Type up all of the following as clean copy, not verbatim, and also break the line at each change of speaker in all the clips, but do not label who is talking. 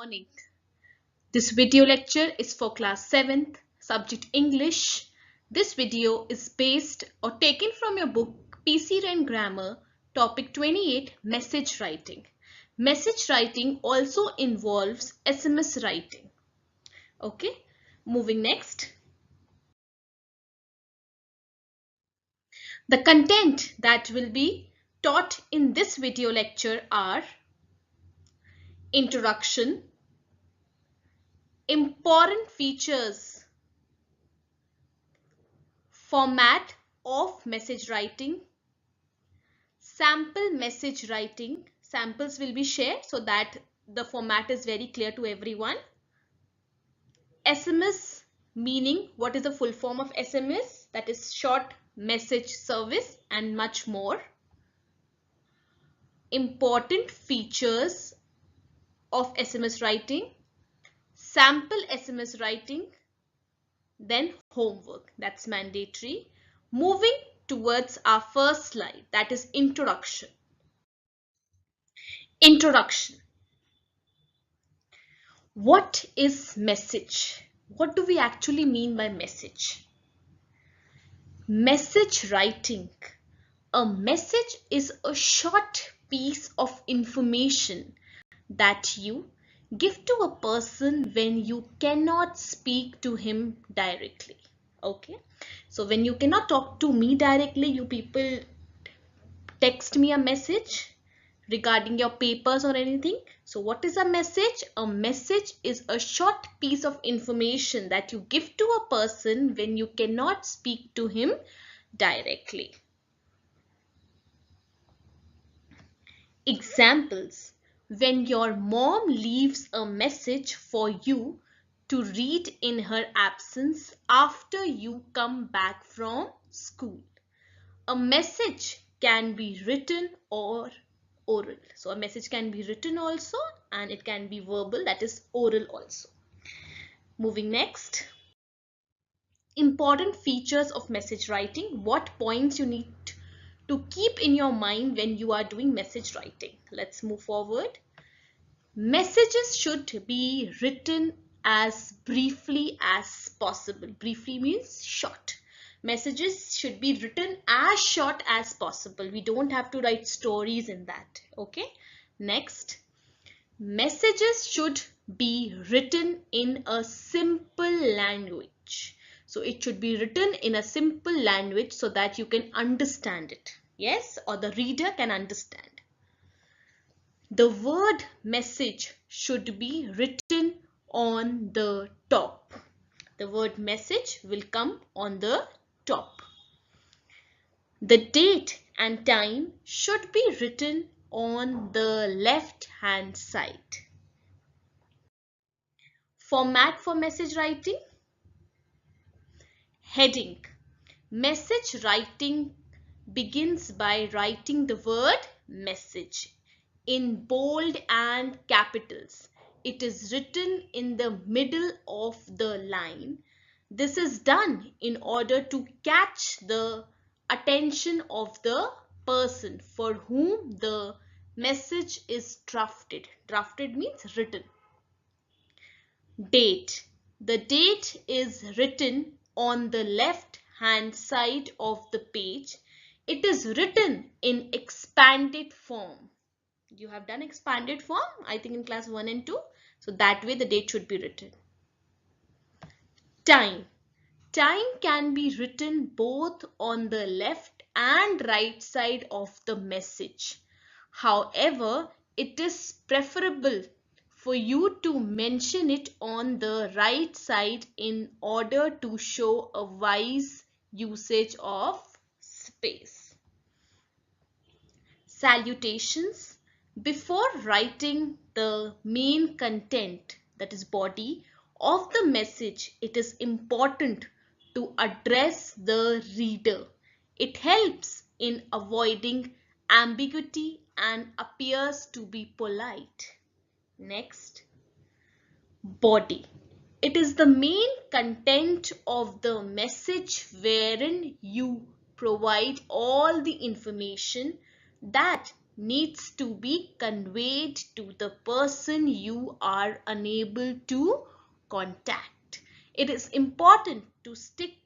Morning. This video lecture is for class 7th, subject English. This video is based or taken from your book PC Wren Grammar, topic 28, message writing. Message writing also involves SMS writing. Okay, moving next. The content that will be taught in this video lecture are introduction, important features, format of message writing, sample message writing. Samples will be shared so that the format is very clear to everyone. SMS meaning, what is the full form of SMS? That is short message service, and much more. Important features of SMS writing, sample SMS writing, then homework, that's mandatory. Moving towards our first slide, that is introduction. Introduction. What is message? What do we actually mean by message? Message writing. A message is a short piece of information that you give to a person when you cannot speak to him directly. Okay, so when you cannot talk to me directly, you people text me a message regarding your papers or anything. So what is a message? A message is a short piece of information that you give to a person when you cannot speak to him directly. Examples. When your mom leaves a message for you to read in her absence after you come back from school. A message can be written or oral. So a message can be written also, and it can be verbal, that is oral also. Moving next. Important features of message writing. What points you need to keep in your mind when you are doing message writing. Let's move forward. Messages should be written as briefly as possible. Briefly means short. Messages should be written as short as possible. We don't have to write stories in that. Okay. Next. Messages should be written in a simple language. So it should be written in a simple language so that you can understand it. Yes, or the reader can understand. The word message should be written on the top. The word message will come on the top. The date and time should be written on the left hand side. Format for message writing. Heading. Message writing begins by writing the word message in bold and capitals. It is written in the middle of the line. This is done in order to catch the attention of the person for whom the message is drafted. Drafted means written. Date. The date is written on the left hand side of the page. It is written in expanded form. You have done expanded form, I think in class 1 and 2. So that way the date should be written. Time. Time can be written both on the left and right side of the message. However, it is preferable for you to mention it on the right side in order to show a wise usage of space. Salutations. Before writing the main content, that is body of the message, it is important to address the reader. It helps in avoiding ambiguity and appears to be polite. Next, body. It is the main content of the message wherein you provide all the information that needs to be conveyed to the person you are unable to contact. It is important to stick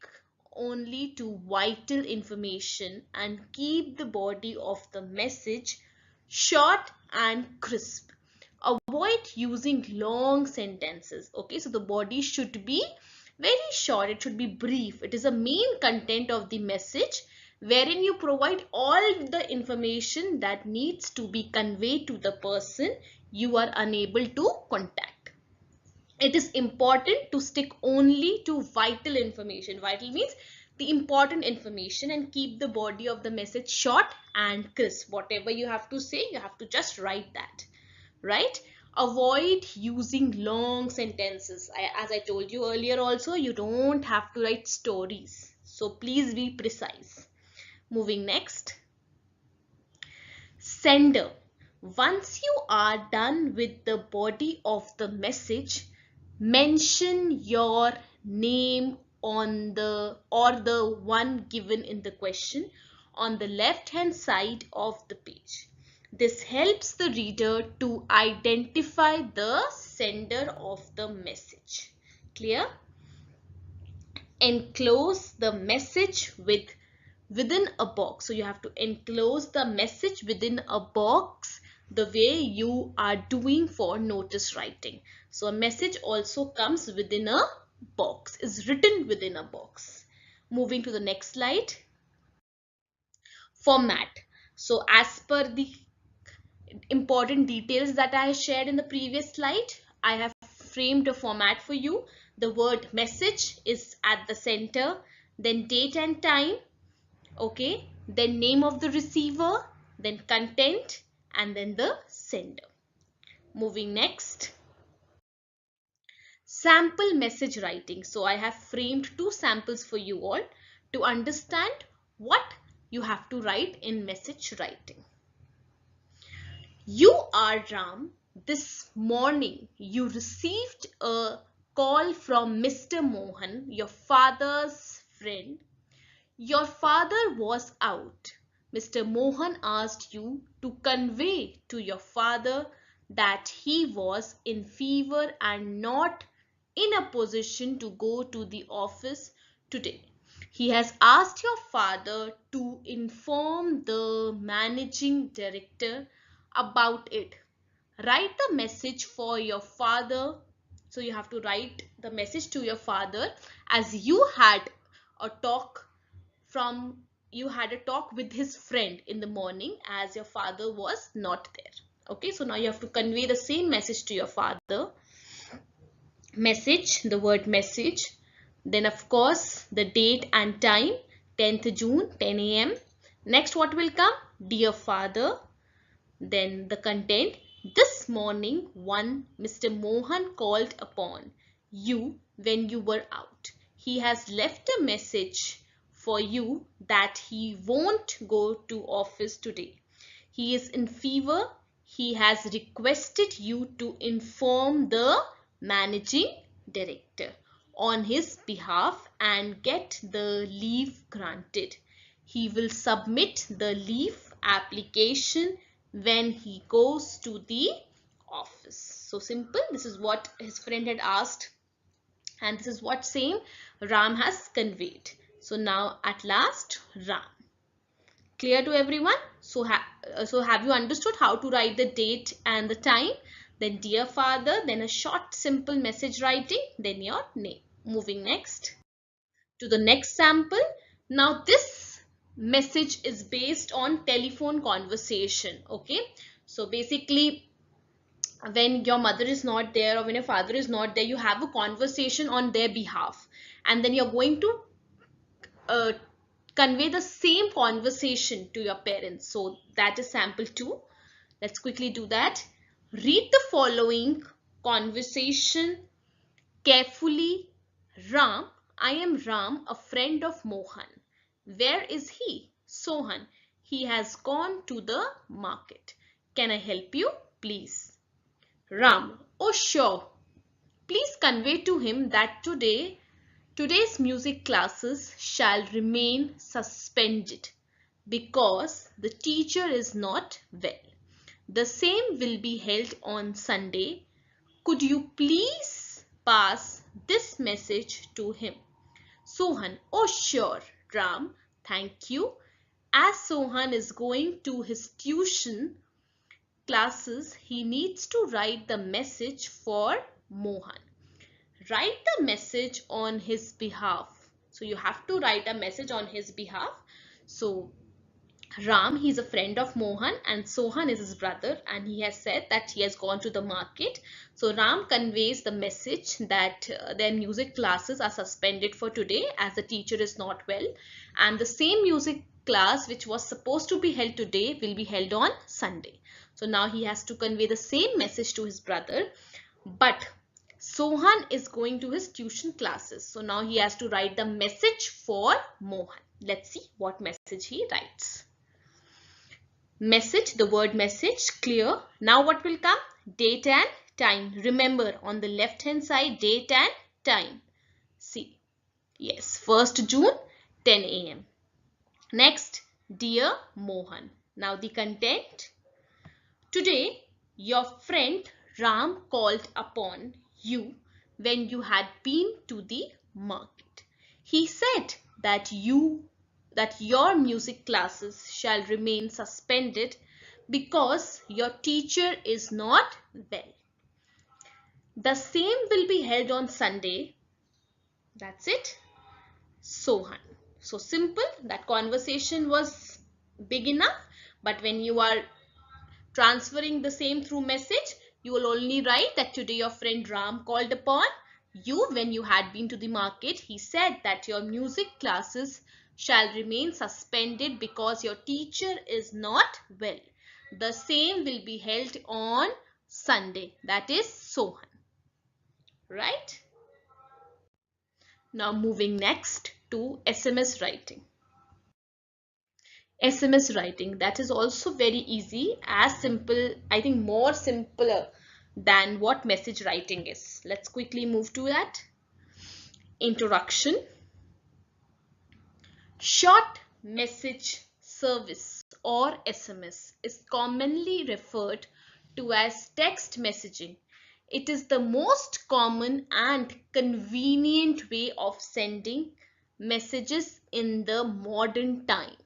only to vital information and keep the body of the message short and crisp. Avoid using long sentences. Okay, so the body should be very short, it should be brief. It is a main content of the message wherein you provide all the information that needs to be conveyed to the person you are unable to contact. It is important to stick only to vital information. Vital means the important information, and keep the body of the message short and crisp. Whatever you have to say, you have to just write that, right? Avoid using long sentences. As I told you earlier also, you don't have to write stories. So please be precise. Moving next. Sender. Once you are done with the body of the message, mention your name on the one given in the question on the left hand side of the page. This helps the reader to identify the sender of the message. Clear? Enclose the message within a box. So you have to enclose the message within a box the way you are doing for notice writing. So a message also comes within a box, is written within a box. Moving to the next slide. Format. So as per the important details that I shared in the previous slide, I have framed a format for you. The word message is at the center, then date and time, okay, then name of the receiver, then content, and then the sender. Moving next. Sample message writing. So I have framed two samples for you all to understand what you have to write in message writing. You are Ram. This morning you received a call from Mr. Mohan, your father's friend. Your father was out. Mr. Mohan asked you to convey to your father that he was in fever and not in a position to go to the office today. He has asked your father to inform the managing director about it. Write the message for your father. So you have to write the message to your father as you had a talk with his friend in the morning as your father was not there. Okay, so now you have to convey the same message to your father. Message, the word message, then of course the date and time, 10th June 10 a.m. Next, what will come? Dear father. Then the content, this morning one Mr. Mohan called upon you when you were out. He has left a message for you that he won't go to office today. He is in fever. He has requested you to inform the managing director on his behalf and get the leave granted. He will submit the leave application when he goes to the office. So simple. This is what his friend had asked, and this is what same Ram has conveyed. So now at last Ram. Clear to everyone? So have you understood how to write the date and the time? Then dear father, then a short simple message writing, then your name. Moving next to the next sample. Now this message is based on telephone conversation. Okay, so basically when your mother is not there or when your father is not there, you have a conversation on their behalf, and then you're going to convey the same conversation to your parents. So that is sample 2. Let's quickly do that. Read the following conversation carefully. Ram, I am Ram, a friend of Mohan. Where is he? Sohan, he has gone to the market. Can I help you? Please. Ram, oh sure. Please convey to him that today's music classes shall remain suspended. because the teacher is not well. The same will be held on Sunday. Could you please pass this message to him? Sohan, oh sure, Ram, thank you. As Sohan is going to his tuition classes, he needs to write the message for Mohan. Write the message on his behalf. So you have to write a message on his behalf. So Ram, he's a friend of Mohan and Sohan is his brother, and he has said that he has gone to the market. So Ram conveys the message that their music classes are suspended for today as the teacher is not well, and the same music class which was supposed to be held today will be held on Sunday. So now he has to convey the same message to his brother, but Sohan is going to his tuition classes. So now he has to write the message for Mohan. Let's see what message he writes. Message, the word message, clear. Now what will come? Date and time. Remember, on the left hand side, date and time. See, yes, 1st June, 10 a.m. Next, dear Mohan. Now the content. Today, your friend Ram called upon you when you had been to the market. He said that your music classes shall remain suspended because your teacher is not well. The same will be held on Sunday. That's it. Sohan. So simple. That conversation was big enough, but when you are transferring the same through message, you will only write that today your friend Ram called upon you when you had been to the market. He said that your music classes shall remain suspended because your teacher is not well. The same will be held on Sunday. That is Sohan. Right? Now moving next to SMS writing. SMS writing, that is also very easy, as simple, I think more simpler than what message writing is. Let's quickly move to that. Introduction. Short message service or SMS is commonly referred to as text messaging. It is the most common and convenient way of sending messages in the modern time.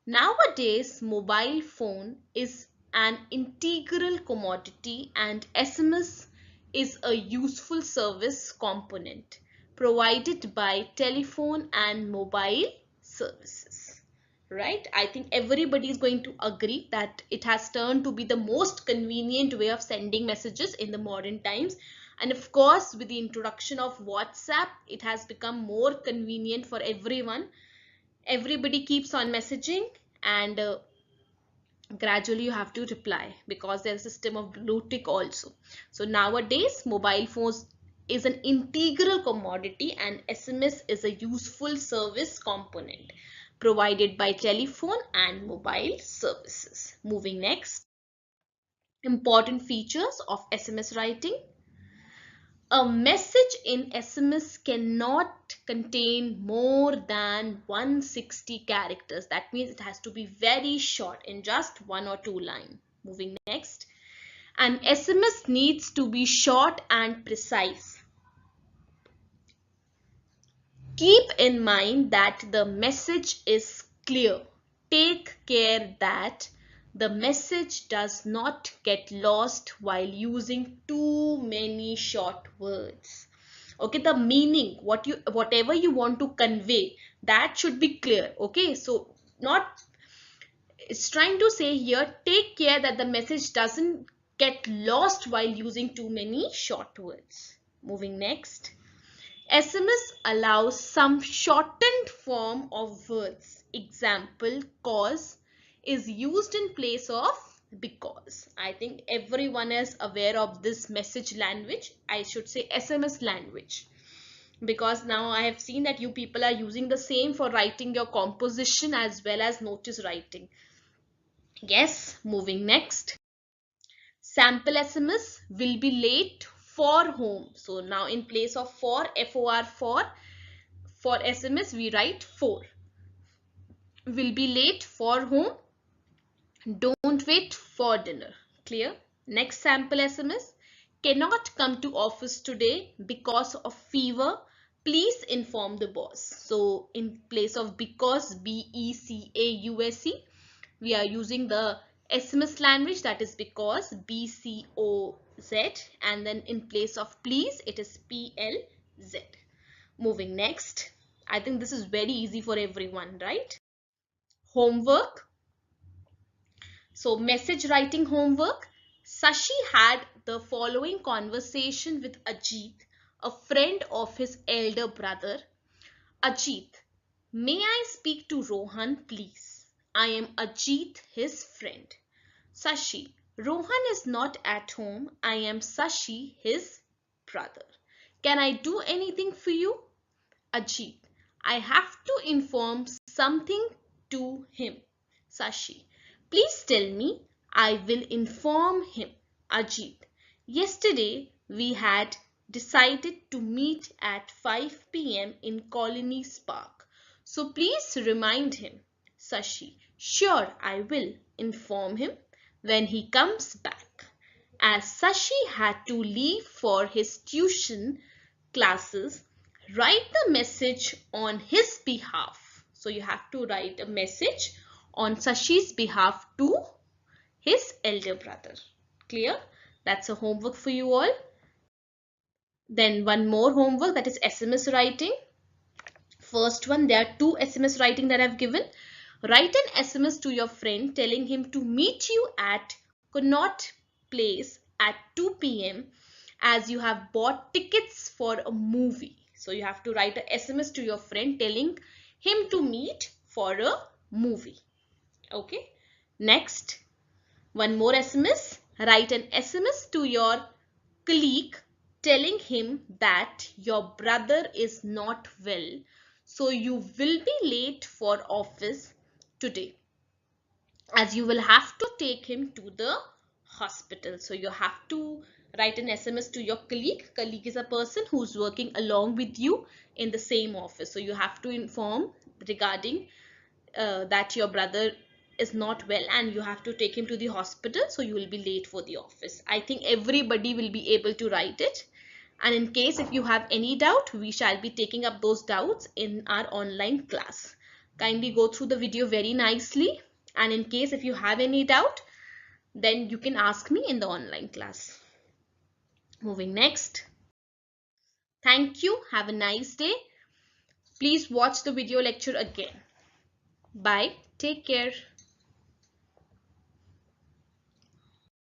Nowadays, mobile phone is an integral commodity and SMS is a useful service component provided by telephone and mobile services. Right? I think everybody is going to agree that it has turned to be the most convenient way of sending messages in the modern times. And of course, with the introduction of WhatsApp, it has become more convenient for everyone. Everybody keeps on messaging and gradually you have to reply because there's a system of blue tick also. So nowadays mobile phones is an integral commodity and SMS is a useful service component provided by telephone and mobile services. Moving next, important features of SMS writing. A message in SMS cannot contain more than 160 characters. That means it has to be very short, in just 1 or 2 lines. Moving next. An SMS needs to be short and precise. Keep in mind that the message is clear. Take care that the message does not get lost while using too many short words. Okay, the meaning, whatever you want to convey, that should be clear. Okay, so it's trying to say here, take care that the message doesn't get lost while using too many short words. Moving next. SMS allows some shortened form of words. Example, cause is used in place of because. I think everyone is aware of this message language. I should say SMS language. Because now I have seen that you people are using the same for writing your composition as well as notice writing. Yes, moving next. Sample SMS will be late for home. So now in place of for, FOR for SMS we write for. will be late for home. Don't wait for dinner. Clear? Next sample SMS. Cannot come to office today because of fever. Please inform the boss. So in place of because, BECAUSE, we are using the SMS language, that is because, BCOZ, and then in place of please it is PLZ. Moving next. I think this is very easy for everyone, right? Homework. So message writing homework. Sashi had the following conversation with Ajit, a friend of his elder brother. Ajit, may I speak to Rohan, please? I am Ajit, his friend. Sashi, Rohan is not at home. I am Sashi, his brother. Can I do anything for you? Ajit, I have to inform something to him. Sashi, please tell me. I will inform him. Ajit, yesterday we had decided to meet at 5 p.m. in Colonies Park. So please remind him. Sashi, sure, I will inform him when he comes back. As Sashi had to leave for his tuition classes, write the message on his behalf. So you have to write a message on Sashi's behalf to his elder brother. Clear? That's a homework for you all. Then one more homework, that is SMS writing. First one, there are two SMS writing that I've given. Write an SMS to your friend telling him to meet you at Connaught Place at 2 p.m. as you have bought tickets for a movie. So you have to write an SMS to your friend telling him to meet for a movie. Okay. Next, one more SMS. Write an SMS to your colleague telling him that your brother is not well, so you will be late for office today, as you will have to take him to the hospital. So you have to write an SMS to your colleague. Colleague is a person who's working along with you in the same office. So you have to inform regarding that your brother is not well and you have to take him to the hospital, so you will be late for the office. I think everybody will be able to write it. And in case if you have any doubt, we shall be taking up those doubts in our online class. Kindly go through the video very nicely. And in case if you have any doubt, then you can ask me in the online class. Moving next. Thank you. Have a nice day. Please watch the video lecture again. Bye. Take care.